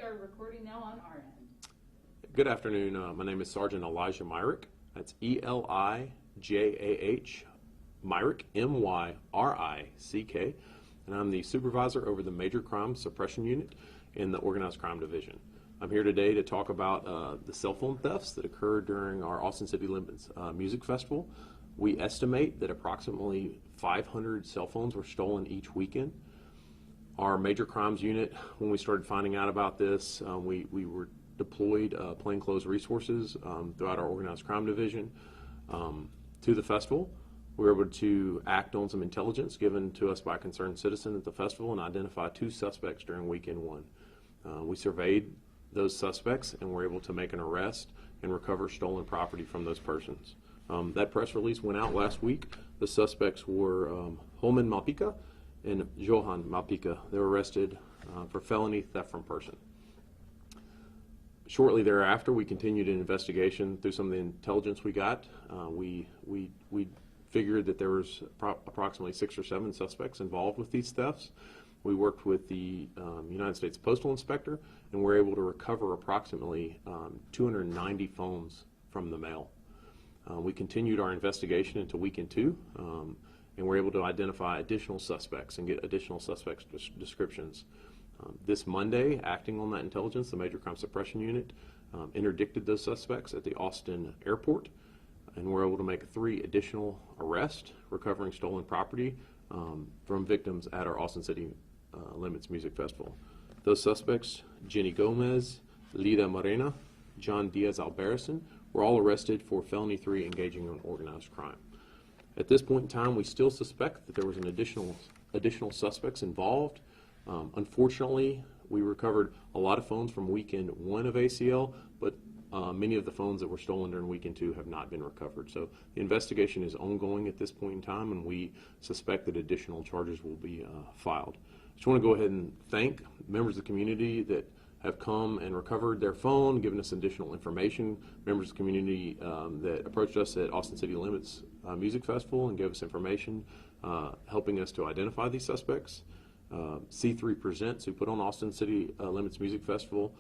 are recording now on our end. Good afternoon. My name is Sergeant Elijah Myrick. That's E-L-I-J-A-H, Myrick, M-Y-R-I-C-K, and I'm the supervisor over the Major Crime Suppression Unit in the Organized Crime Division. I'm here today to talk about the cell phone thefts that occurred during our Austin City Limits Music Festival. We estimate that approximately 500 cell phones were stolen each weekend. Our Major Crimes Unit, when we started finding out about this, we were deployed plainclothes resources throughout our Organized Crime Division to the festival. We were able to act on some intelligence given to us by a concerned citizen at the festival and identify 2 suspects during weekend 1. We surveyed those suspects and were able to make an arrest and recover stolen property from those persons. That press release went out last week. The suspects were Holman Malpica and Johan Malpica. They were arrested for felony theft from person. Shortly thereafter, we continued an investigation through some of the intelligence we got. We figured that there was approximately 6 or 7 suspects involved with these thefts. We worked with the United States Postal Inspector and were able to recover approximately 290 phones from the mail. We continued our investigation into weekend 2 and were able to identify additional suspects and get additional suspects descriptions. This Monday, acting on that intelligence, the Major Crime Suppression Unit interdicted those suspects at the Austin airport and were able to make 3 additional arrests, recovering stolen property from victims at our Austin City Limits Music Festival. Those suspects, Jenny Gomez, Lida Morena, John Diaz Albarracin, were all arrested for felony 3 engaging in organized crime. At this point in time, we still suspect that there was an additional suspects involved. Unfortunately, we recovered a lot of phones from weekend 1 of ACL, but many of the phones that were stolen during weekend 2 have not been recovered. So the investigation is ongoing at this point in time, and we suspect that additional charges will be filed. I just want to go ahead and thank members of the community that have come and recovered their phone, given us additional information, members of the community that approached us at Austin City Limits Music Festival and gave us information, helping us to identify these suspects. C3 Presents, who put on Austin City Limits Music Festival,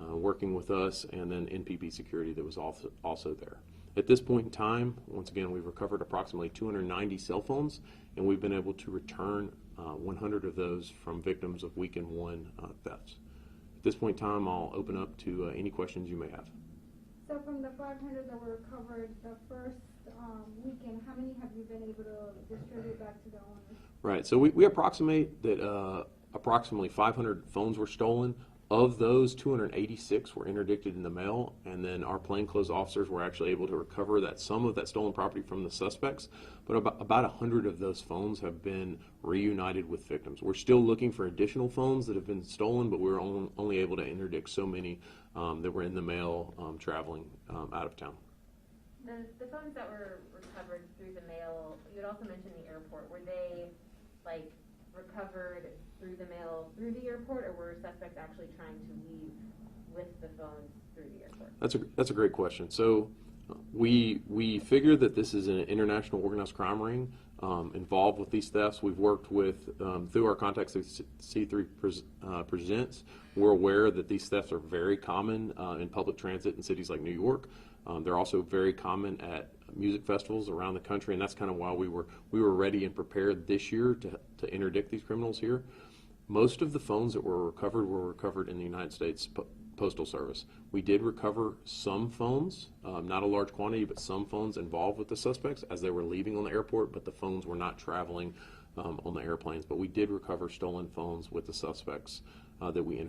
working with us, and then NPP Security that was also there. At this point in time, once again, we've recovered approximately 290 cell phones, and we've been able to return 100 of those from victims of weekend 1 thefts. At this point in time, I'll open up to any questions you may have. So from the 500 that were recovered the first weekend, how many have you been able to distribute back to the owners? Right, so we approximate that approximately 500 phones were stolen. Of those, 286 were interdicted in the mail, and then our plainclothes officers were actually able to recover some of that stolen property from the suspects, but about 100 of those phones have been reunited with victims. We're still looking for additional phones that have been stolen, but we're only able to interdict so many that were in the mail traveling out of town. The phones that were recovered through the mail, you had also mentioned the airport. Were they recovered through the mail through the airport, or were suspects actually trying to leave with the phones through the airport? That's a great question. So we figure that this is an international organized crime ring involved with these thefts. We've worked with through our contacts at C3 Presents. We're aware that these thefts are very common in public transit in cities like New York. They're also very common at music festivals around the country, and that's kind of why we were ready and prepared this year to interdict these criminals here. Most of the phones that were recovered in the United States Postal Service. We did recover some phones, not a large quantity, but some phones involved with the suspects as they were leaving on the airport, but the phones were not traveling on the airplanes. But we did recover stolen phones with the suspects that we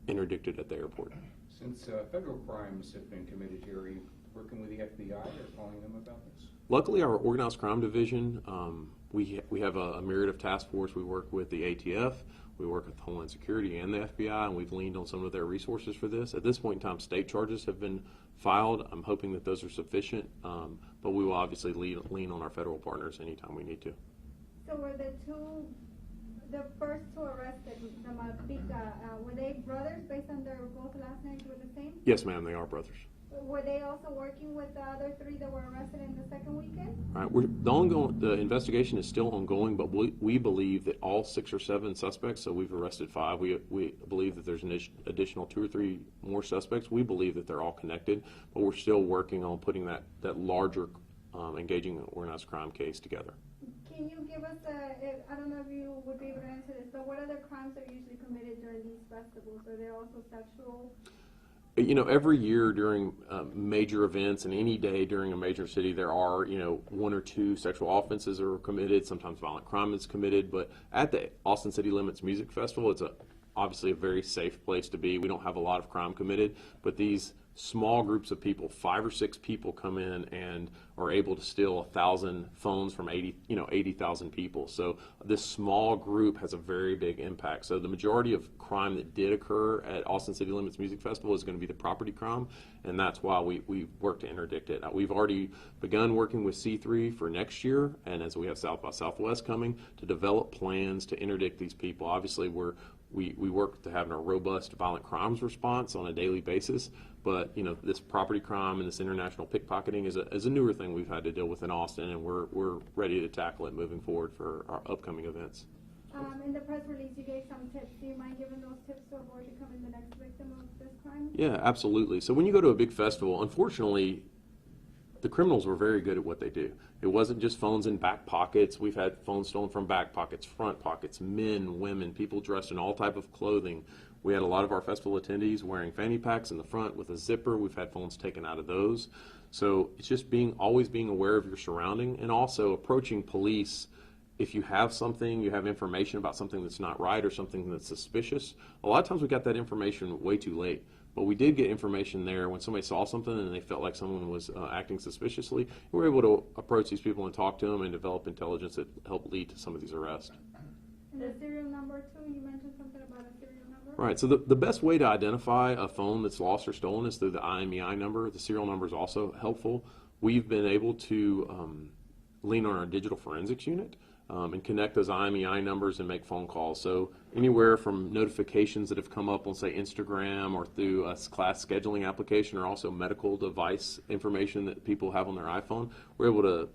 interdicted at the airport. Since federal crimes have been committed here, are you working with the FBI or calling them about this? Luckily, our Organized Crime Division, we have a myriad of task force. We work with the ATF, we work with Homeland Security and the FBI, and we've leaned on some of their resources for this. At this point in time, state charges have been filed. I'm hoping that those are sufficient, but we will obviously lean on our federal partners anytime we need to. So were the first 2 arrested, the Malpica, were they brothers based on their both last names were the same? Yes, ma'am, they are brothers. Were they also working with the other 3 that were arrested in the second weekend? All right, the investigation is still ongoing, but we believe that all 6 or 7 suspects, so we've arrested 5, we believe that there's an additional 2 or 3 more suspects. We believe that they're all connected, but we're still working on putting that larger engaging organized crime case together. Can you give us I don't know if you would be able to answer this, but what other crimes are usually committed during these festivals? Are there also sexual? You know, every year during major events and any day during a major city, there are, 1 or 2 sexual offenses are committed. Sometimes violent crime is committed. But at the Austin City Limits Music Festival, it's obviously a very safe place to be. We don't have a lot of crime committed, but these small groups of people, 5 or 6 people, come in and are able to steal 1,000 phones from 80,000 people. So this small group has a very big impact. So the majority of crime that did occur at Austin City Limits Music Festival is going to be the property crime, and that's why we work to interdict it. We've already begun working with C3 for next year, and as we have South by Southwest coming, to develop plans to interdict these people. Obviously, we work to have a robust violent crimes response on a daily basis, but this property crime and this international pickpocketing is a newer thing we've had to deal with in Austin, and we're ready to tackle it moving forward for our upcoming events. In the press release, you gave some tips. Do you mind giving those tips to avoid becoming the next victim of this crime? Yeah, absolutely. So when you go to a big festival, unfortunately, the criminals were very good at what they do. It wasn't just phones in back pockets. We've had phones stolen from back pockets, front pockets, men, women, people dressed in all type of clothing. We had a lot of our festival attendees wearing fanny packs in the front with a zipper. We've had phones taken out of those. So it's just always being aware of your surrounding, and also approaching police. If you have something, you have information about something that's not right or something that's suspicious, a lot of times we got that information way too late. But we did get information there when somebody saw something and they felt like someone was acting suspiciously. We were able to approach these people and talk to them and develop intelligence that helped lead to some of these arrests. And the serial number too, you mentioned something about a serial number? Right, so the best way to identify a phone that's lost or stolen is through the IMEI number. The serial number is also helpful. We've been able to lean on our digital forensics unit and connect those IMEI numbers and make phone calls. So anywhere from notifications that have come up on, say, Instagram or through a class scheduling application, or also medical device information that people have on their iPhone, we're able to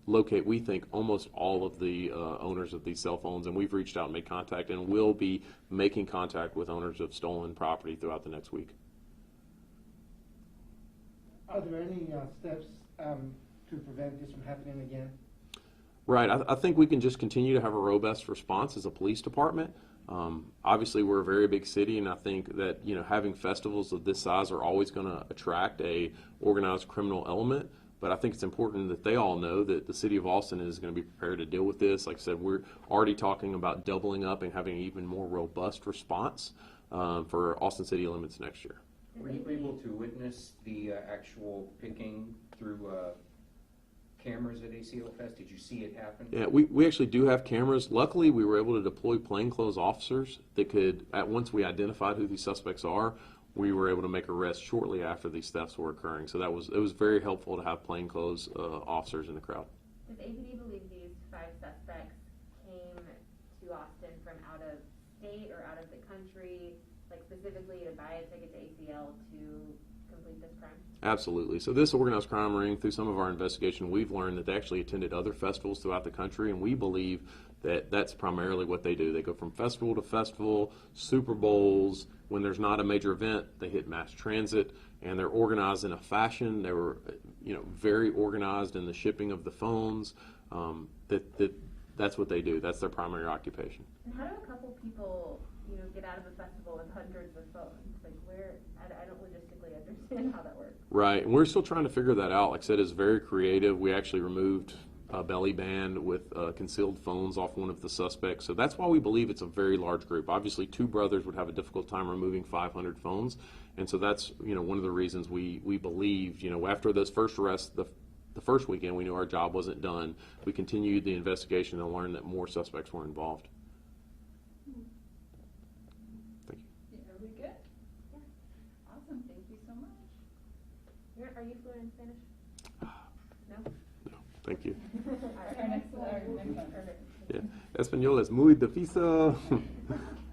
locate, we think, almost all of the owners of these cell phones, and we've reached out and made contact, and will be making contact with owners of stolen property throughout the next week. Are there any steps to prevent this from happening again? Right. I think we can just continue to have a robust response as a police department. Obviously, we're a very big city, and I think that having festivals of this size are always going to attract a organized criminal element. But I think it's important that they all know that the city of Austin is going to be prepared to deal with this. Like I said, we're already talking about doubling up and having an even more robust response for Austin City Limits next year. Were you able to witness the actual picking through cameras at ACL Fest? Did you see it happen? Yeah, we actually do have cameras. Luckily, we were able to deploy plainclothes officers that could, once we identified who these suspects are, we were able to make arrests shortly after these thefts were occurring. So it was very helpful to have plainclothes officers in the crowd. Does APD believe these 5 suspects came to Austin from out of state or out of the country, like specifically to buy a ticket to ACL to complete this crime? Absolutely. So this organized crime ring, through some of our investigation, we've learned that they actually attended other festivals throughout the country, and we believe that that's primarily what they do. They go from festival to festival, Super Bowls. When there's not a major event, they hit mass transit, and they're organized in a fashion. They were, very organized in the shipping of the phones. That's what they do. That's their primary occupation. And how do a couple people, get out of a festival with hundreds of phones? Like, I don't logistically understand how that works. Right, and we're still trying to figure that out. Like I said, it's very creative. We actually removed a belly band with concealed phones off one of the suspects. So that's why we believe it's a very large group. Obviously, 2 brothers would have a difficult time removing 500 phones. And so that's, one of the reasons we believe, after this first arrest, the first weekend, we knew our job wasn't done. We continued the investigation and learned that more suspects were involved. Thank you. Are we good? Yeah. Awesome. Thank you so much. Are you fluent in Spanish? No? No, thank you. Our next one. Yeah. Español es muy difícil.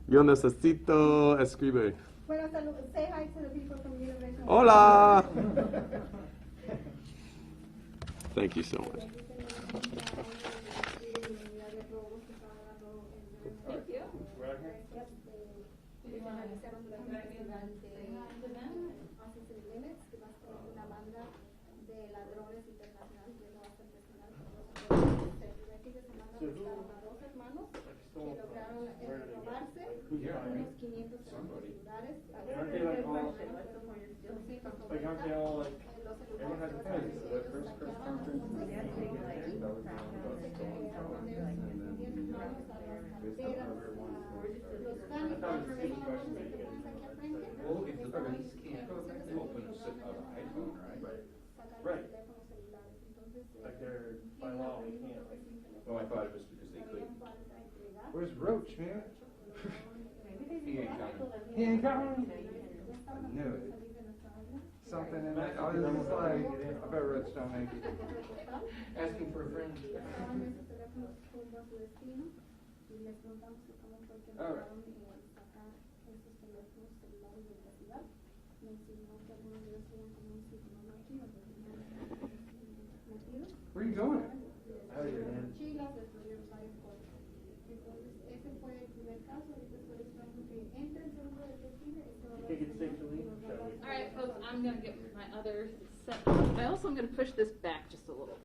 Yo necesito escribir. Bueno, say hi to the people from University. Hola! Thank you so much. Thank you. Una banda de ladrones internacionales que no hacen personal. El primer fin de semana buscaron a dos hermanos que lograron robarse unos 500 celulares. Aren't they like all, like aren't they all like, everyone has a phone, so their first conference is Well, if the police can't open an iPhone, right? Right. Like they're, by law, we can't. Oh, I thought it was because they couldn't. Where's Roach, man? He ain't coming. He ain't coming. I knew it. Something in that, I was just like, I bet Roach don't make it. Asking for a friend. All right. Where are you going? Out of your hand. Take it safely, shall we? All right, folks, I'm gonna get my other set. I also am gonna push this back just a little.